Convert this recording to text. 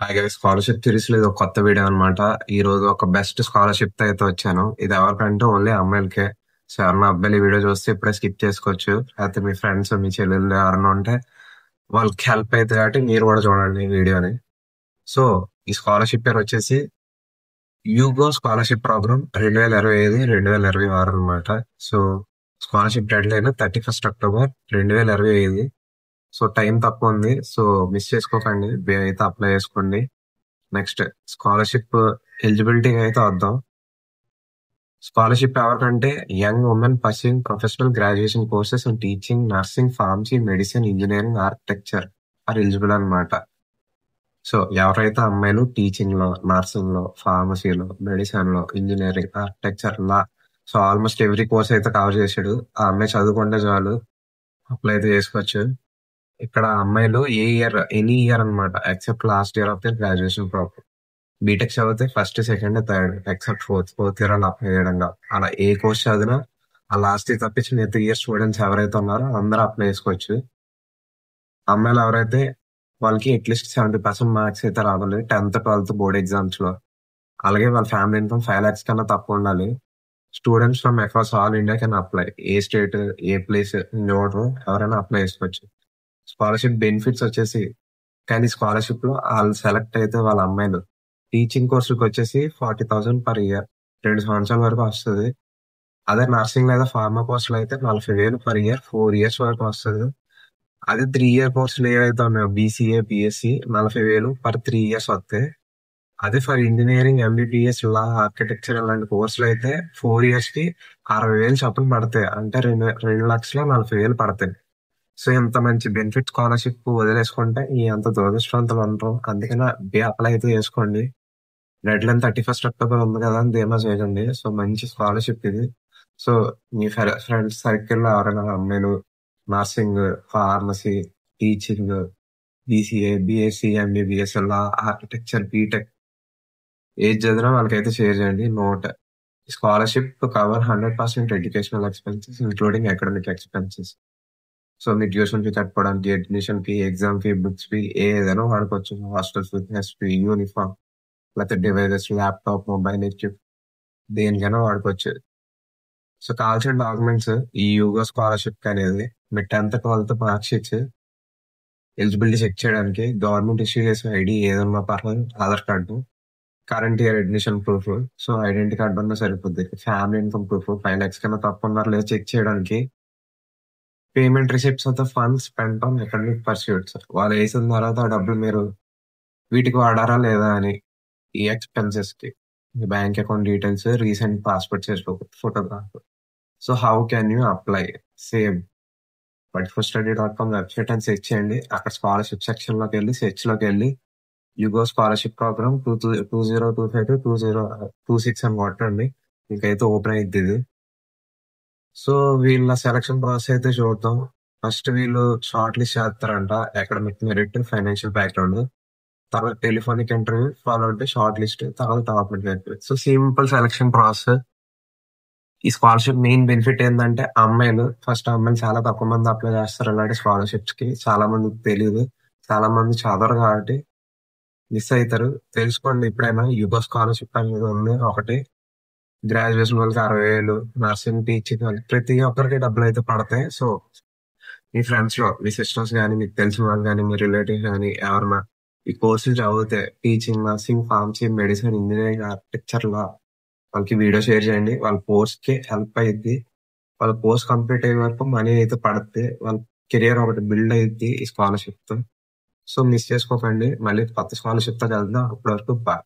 Hi guys, scholarship series లో ఇది ఒక కొత్త వీడియో అనమాట. ఈ రోజు ఒక బెస్ట్ స్కాలర్షిప్ తో అయితే వచ్చాను. ఇది ఎవరికంటే ఓన్లీ అమ్మాయిలకే. సో ఎవరన్నా అబ్బాయిలు ఈ వీడియో చూస్తే ఇప్పుడే స్కిప్ చేసుకోవచ్చు. లేకపోతే మీ ఫ్రెండ్స్, మీ చెల్లెళ్ళు ఎవరన్నా ఉంటే వాళ్ళకి హెల్ప్ అవుతుంది కాబట్టి మీరు కూడా చూడండి ఈ వీడియోని. సో ఈ స్కాలర్షిప్ పేరు వచ్చేసి యూగో స్కాలర్షిప్ ప్రోగ్రామ్ 2025-2026 అనమాట. So scholarship dead line 31 October 2025. So time తక్కువ ఉంది. సో మిస్ చేసుకోకండి, అయితే అప్లై చేసుకోండి. నెక్స్ట్ స్కాలర్షిప్ ఎలిజిబిలిటీ అయితే వద్దాం. స్కాలర్షిప్ ఎవరికంటే young women pursuing professional graduation courses in teaching, nursing, pharmacy, medicine, engineering, architecture are eligible అనమాట. సో ఎవరైతే అమ్మాయిలు టీచింగ్ లో, నర్సింగ్ లో, ఫార్మసీలో, మెడిసిన్ లో, ఇంజనీరింగ్, ఆర్కిటెక్చర్ లా, సో ఆల్మోస్ట్ ఎవ్రీ కోర్స్ అయితే కవర్ చేశాడు. ఆ అమ్మాయి చదువుకుంటే చాలు, అప్లై అయితే చేసుకోవచ్చు. ఇక్కడ అమ్మాయిలు ఏ ఇయర్, ఎనీ ఇయర్ అన్నమాట, except last year of the graduation programme. BTech చదివితే first, second, third, except fourth year అలా అప్లై చేయడం కాదు. అలా ఏ కోర్స్ చదివినా ఆ లాస్ట్ ఇయర్ తప్పించి మిగతా 3 ఇయర్ స్టూడెంట్స్ ఎవరైతే ఉన్నారో అందరూ అప్లై చేసుకోవచ్చు. అమ్మాయిలు ఎవరైతే వాళ్ళకి అట్లీస్ట్ 70% మార్క్స్ అయితే రావాలి 10th, 12th బోర్డ్ ఎగ్జామ్స్ లో. అలాగే వాళ్ళ ఫ్యామిలీ ఇన్కమ్ 5 lakhs కన్నా తక్కువ ఉండాలి. Students from across all India can apply. A state, A place చూడరు, ఎవరైనా అప్లై చేసుకోవచ్చు. స్కాలర్షిప్ బెనిఫిట్స్ వచ్చేసి, కానీ స్కాలర్షిప్ లో వాళ్ళు సెలెక్ట్ అయితే వాళ్ళ అమ్మాయిలు టీచింగ్ కోర్సులకు వచ్చేసి 40,000 పర్ ఇయర్, 2 సంవత్సరాల వరకు వస్తుంది. అదే నర్సింగ్ లేదా ఫార్మా కోర్సులు అయితే 40,000 పర్ ఇయర్, 4 years వరకు వస్తుంది. అదే 3 year కోర్సులు ఏవైతే ఉన్నాయో బీసీఏ, బిఎస్సి, 40,000 పర్ 3 years వస్తాయి. అదే for engineering, MBBS, law, architecture ఇలాంటి కోర్సులు అయితే 4 years కి 60,000 చొప్పున పడతాయి. అంటే 2,40,000 పడతాయి. సో ఇంత మంచి బెనిఫిట్ స్కాలర్షిప్ వదిలేసుకుంటే ఈ అంత దురదృష్టవంతులు ఉండరు. అందుకని అప్లై అయితే చేసుకోండి. డెడ్ లైన్ 31 అక్టోబర్ ఉంది కదా అని ధీమా చేయకండి. సో మంచి స్కాలర్షిప్ ఇది. సో మీ ఫ్రెండ్స్ సర్కిల్లో ఎవరైనా అమ్మాయిలు nursing, pharmacy, teaching, BCA, BSc, MBBS, law, architecture, BTech ఏది చదివినా వాళ్ళకైతే షేర్ చేయండి. Note scholarship cover 100% educational expenses including academic expenses. So మీ ట్యూషన్ ఫీ కట్టుకోవడానికి, admission fee, exam fee, books fee ఏదైనా వాడుకోవచ్చు. Hostel fee, mess fee, uniform, లేకపోతే devices, laptop, mobile equip, దేనికైనా వాడుకోవచ్చు. సో కావాల్సిన డాక్యుమెంట్స్ ఈ యూగో స్కాలర్షిప్ అనేది మీ 10th, 12th mark sheets, eligibility check చేయడానికి గవర్నమెంట్ ఇష్యూ చేసిన ఐడి ఏదన్నా పర్లేదు, Aadhaar card, current year admission proof, so identity card ఉన్నా సరిపోద్ది. ఫ్యామిలీ ఇన్కమ్ ప్రూఫ్ 5 lakhs కన్నా తక్కువ ఉన్నారు లేదా చెక్ చేయడానికి. Payment receipts of the funds spent on academic pursuits, వాళ్ళు వేసిన తర్వాత ఆ డబ్బులు మీరు వీటికి వాడారా లేదా అని. ఈ ఎక్స్పెన్సెస్ కి మీ bank account details, recent passport size photograph. So how can you apply? Same butforstudy.com website అని సెర్చ్ చేయండి. అక్కడ స్కాలర్షిప్ సెక్షన్ లోకి వెళ్ళి, సెర్చ్ లోకి వెళ్ళి యుగో స్కాలర్షిప్ ప్రోగ్రామ్ 2025-2026 అని కొట్టండి. మీకైతే ఓపెన్ అయింది ఇది. సో వీళ్ళ సెలక్షన్ ప్రాసెస్ అయితే చూద్దాం. ఫస్ట్ వీళ్ళు షార్ట్ లిస్ట్ చేస్తారంట, అకాడమిక్ మెరిట్, ఫైనాన్షియల్ బ్యాక్గ్రౌండ్, తర్వాత telephonic interview, followed by short list, తర్వాత document verify. So simple selection process. ఈ స్కాలర్షిప్ మెయిన్ బెనిఫిట్ ఏంటంటే అమ్మాయిలు చాలా తక్కువ మంది అప్లై చేస్తారు ఇలాంటి స్కాలర్షిప్స్ కి. చాలా మందికి తెలియదు, చాలా మంది చదవరు కాబట్టి మిస్ అవుతారు. తెలుసుకోండి ఎప్పుడైనా, యుగ స్కాలర్షిప్ అనేది ఉంది ఒకటి. గ్రాడ్యుయేషన్ వాళ్ళకి 60,000, నర్సింగ్, టీచింగ్ వాళ్ళకి ప్రతి ఒక్కరికి డబ్బులు అయితే పడతాయి. సో మీ ఫ్రెండ్స్ లో, మీ సిస్టర్స్ కానీ, మీకు తెలిసిన వాళ్ళు కానీ, మీ రిలేటివ్స్ కానీ ఎవరన్నా ఈ కోర్సులు చదివితే teaching, nursing, pharmacy, medicine, engineering, architecture law, వాళ్ళకి వీడియో షేర్ చేయండి. వాళ్ళ పోస్ట్ కి హెల్ప్ అయ్యింది. వాళ్ళ పోస్ట్ కంప్లీట్ అయ్యే వరకు మనీ అయితే పడుతుంది. వాళ్ళ కెరియర్ ఒకటి బిల్డ్ అయ్యింది ఈ స్కాలర్షిప్ తో. సో మిస్ చేసుకోకండి. మళ్ళీ కొత్త స్కాలర్షిప్ తో కలుద్దాం. అప్పటి వరకు బాయ్.